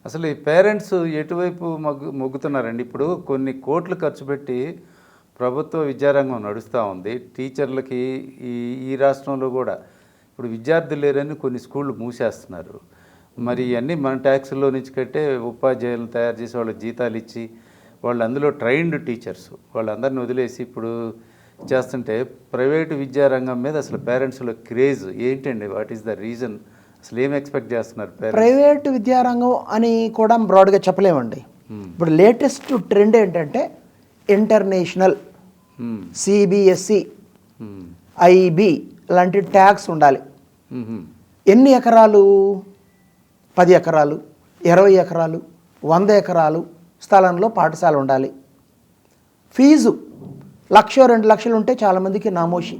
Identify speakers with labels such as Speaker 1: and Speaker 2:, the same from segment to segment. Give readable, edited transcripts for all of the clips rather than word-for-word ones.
Speaker 1: అసలు ఈ పేరెంట్స్ ఎటువైపు మొగ్గుతున్నారండి? ఇప్పుడు కొన్ని కోట్లు ఖర్చు పెట్టి ప్రభుత్వ విద్యారంగం నడుస్తూ ఉంది. టీచర్లకి ఈ ఈ రాష్ట్రంలో కూడా ఇప్పుడు విద్యార్థులు లేరని కొన్ని స్కూళ్ళు మూసేస్తున్నారు. మరి ఇవన్నీ మన ట్యాక్సుల్లో నుంచి కట్టే ఉపాధ్యాయులను తయారు చేసి వాళ్ళకి జీతాలు ఇచ్చి వాళ్ళు అందులో ట్రైన్డ్ టీచర్స్ వాళ్ళందరిని వదిలేసి ఇప్పుడు చేస్తుంటే ప్రైవేటు విద్యారంగం మీద అసలు పేరెంట్స్లో క్రేజ్ ఏంటండి? What is the reason? అసలు ఏం ఎక్స్పెక్ట్ చేస్తున్నారు పేరెంట్స్?
Speaker 2: ప్రైవేటు విద్యారంగం అని కూడా బ్రాడ్గా చెప్పలేమండి. ఇప్పుడు లేటెస్ట్ ట్రెండ్ ఏంటంటే ఇంటర్నేషనల్, సిబిఎస్ఈ, ఐబి లాంటి ట్యాగ్స్ ఉండాలి. ఎన్ని ఎకరాలు? 10 ఎకరాలు, 20 ఎకరాలు, 100 ఎకరాలు స్థలంలో పాఠశాల ఉండాలి. ఫీజు 1,00,000, 2 లక్షలు ఉంటే చాలామందికి నామోషి.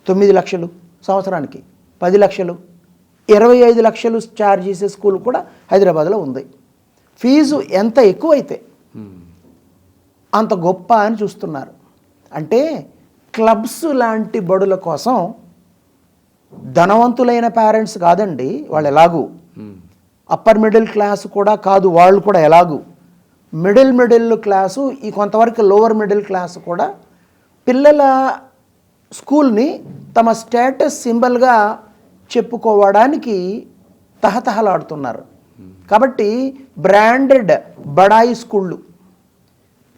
Speaker 2: 9 లక్షలు సంవత్సరానికి, 10 లక్షలు, 25 లక్షలు ఛార్జ్ చేసే స్కూల్ కూడా హైదరాబాద్లో ఉంది. ఫీజు ఎంత ఎక్కువైతే అంత గొప్ప అని చూస్తున్నారు. అంటే క్లబ్స్ లాంటి బడుల కోసం ధనవంతులైన పేరెంట్స్ కాదండి వాళ్ళు, ఎలాగూ అప్పర్ మిడిల్ క్లాస్ కూడా కాదు వాళ్ళు కూడా, ఎలాగూ మిడిల్ క్లాసు, ఈ కొంతవరకు లోవర్ మిడిల్ క్లాస్ కూడా పిల్లల స్కూల్ని తమ స్టేటస్ సింబల్గా చెప్పుకోవడానికి తహతహలాడుతున్నారు. కాబట్టి బ్రాండెడ్ బడాయి స్కూళ్ళు,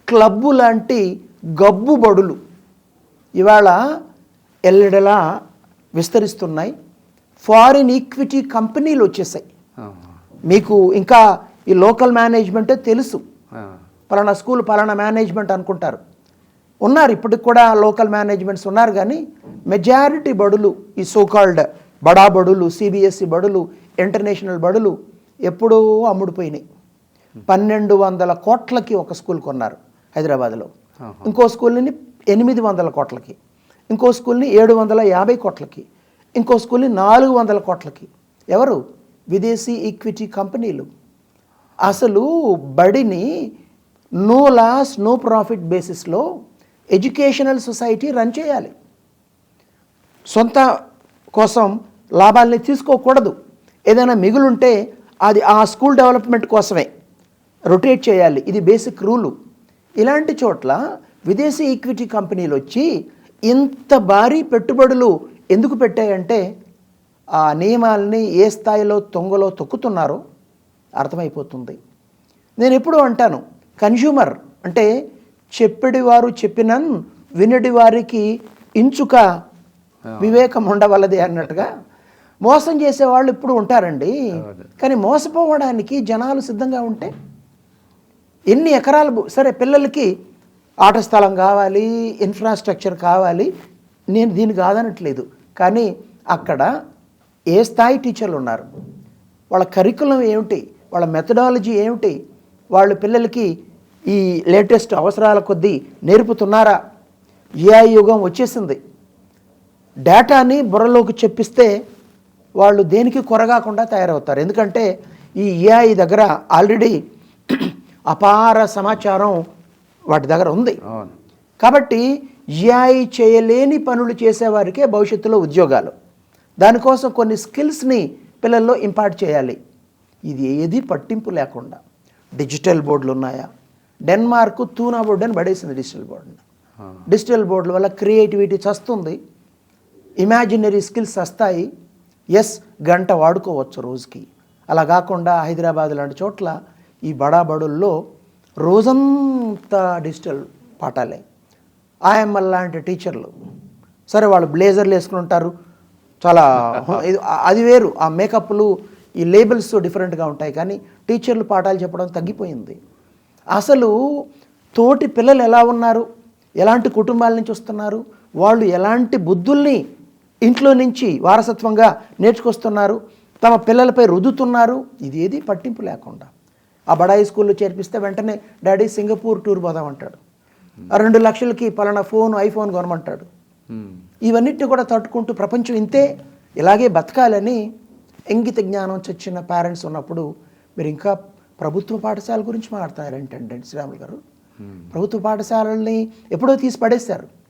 Speaker 2: క్లబ్బు లాంటి గబ్బు బడులు ఇవాళ ఎల్లెడలా విస్తరిస్తున్నాయి. ఫారిన్ ఈక్విటీ కంపెనీలు వచ్చేసాయి. మీకు ఇంకా ఈ లోకల్ మేనేజ్మెంటే తెలుసు, పలానా స్కూల్ పలానా మేనేజ్మెంట్ అనుకుంటారు. ఉన్నారు ఇప్పటికి కూడా లోకల్ మేనేజ్మెంట్స్ ఉన్నారు, కానీ మెజారిటీ బడులు ఈ సోకాల్డ్ బడా బడులు, సిబిఎస్ఈ బడులు, ఇంటర్నేషనల్ బడులు ఎప్పుడూ అమ్ముడుపోయినాయి. 1,200 కోట్లకి ఒక స్కూల్ కొన్నారు హైదరాబాద్లో, ఇంకో స్కూల్ని 800 కోట్లకి, ఇంకో స్కూల్ని 750 కోట్లకి, ఇంకో స్కూల్ని 400 కోట్లకి. ఎవరు? విదేశీ ఈక్విటీ కంపెనీలు. అసలు బడిని నో లాస్ నో ప్రాఫిట్ బేసిస్లో ఎడ్యుకేషనల్ సొసైటీ రన్ చేయాలి. సొంత కోసం లాభాలని తీసుకోకూడదు. ఏదైనా మిగులుంటే అది ఆ స్కూల్ డెవలప్మెంట్ కోసమే రొటేట్ చేయాలి. ఇది బేసిక్ రూలు. ఇలాంటి చోట్ల విదేశీ ఈక్విటీ కంపెనీలు వచ్చి ఇంత భారీ పెట్టుబడులు ఎందుకు పెట్టాయంటే ఆ నియమాలని ఏ స్థాయిలో తొంగలో తొక్కుతున్నారో అర్థమైపోతుంది. నేను ఎప్పుడూ అంటాను, కన్జ్యూమర్ అంటే చెప్పడి వారు చెప్పినన్ వినడి వారికి ఇంచుక వివేకం ఉండవలదే అన్నట్టుగా మోసం చేసేవాళ్ళు ఇప్పుడు ఉంటారండి. కానీ మోసపోవడానికి జనాలు సిద్ధంగా ఉంటే ఎన్ని ఎకరాలు సరే, పిల్లలకి ఆట స్థలం కావాలి, ఇన్ఫ్రాస్ట్రక్చర్ కావాలి, నేను దీన్ని కాదనట్లేదు. కానీ అక్కడ ఏ స్థాయి టీచర్లు ఉన్నారు, వాళ్ళ కరికులం ఏమిటి, వాళ్ళ మెథడాలజీ ఏమిటి, వాళ్ళు పిల్లలకి ఈ లేటెస్ట్ అవసరాల కొద్దీ నేర్పుతున్నారా? ఏఐ యుగం వచ్చేసింది. డేటాని బుర్రలోకి చెప్పిస్తే వాళ్ళు దేనికి కొరగాకుండా తయారవుతారు. ఎందుకంటే ఈ ఏఐ దగ్గర ఆల్రెడీ అపార సమాచారం వాటి దగ్గర ఉంది. కాబట్టి ఏఐ చేయలేని పనులు చేసేవారికే భవిష్యత్తులో ఉద్యోగాలు. దానికోసం కొన్ని స్కిల్స్ని పిల్లల్లో ఇంపార్ట్ చేయాలి. ఇది ఏది పట్టింపు లేకుండా డిజిటల్ బోర్డులు ఉన్నాయా? డెన్మార్క్ తూనా బోర్డు అని పడేసింది డిజిటల్ బోర్డుని. డిజిటల్ బోర్డుల వల్ల క్రియేటివిటీ చస్తుంది, ఇమాజినరీ స్కిల్స్ వస్తాయి. ఎస్, గంట వాడుకోవచ్చు రోజుకి. అలా కాకుండా హైదరాబాద్ లాంటి చోట్ల ఈ బడా బడుల్లో రోజంతా డిజిటల్ పాఠాలే. ఆయమ్మల్ లాంటి టీచర్లు సరే, వాళ్ళు బ్లేజర్లు వేసుకుని ఉంటారు, చాలా అది వేరు. ఆ మేకప్లు, ఈ లేబుల్స్ డిఫరెంట్గా ఉంటాయి. కానీ టీచర్లు పాఠాలు చెప్పడం తగ్గిపోయింది. అసలు తోటి పిల్లలు ఎలా ఉన్నారు, ఎలాంటి కుటుంబాల నుంచి వస్తున్నారు, వాళ్ళు ఎలాంటి బుద్ధుల్ని ఇంట్లో నుంచి వారసత్వంగా నేర్చుకొస్తున్నారు, తమ పిల్లలపై రుద్దుతున్నారు, ఇది ఏది పట్టింపు లేకుండా ఆ బడాయి స్కూల్లో చేర్పిస్తే వెంటనే డాడీ సింగపూర్ టూర్ పోదామంటాడు, 2 లక్షలకి పలానా ఐఫోన్ కొనమంటాడు. ఇవన్నిటిని కూడా తట్టుకుంటూ ప్రపంచం ఇంతే, ఇలాగే బతకాలని ఇంగిత జ్ఞానం చచ్చిన పేరెంట్స్ ఉన్నప్పుడు మీరు ఇంకా ప్రభుత్వ పాఠశాల గురించి మాట్లాడతారు ఏంటంటే శ్రీరాములు గారు? ప్రభుత్వ పాఠశాలల్ని ఎప్పుడో తీసి పడేశారు.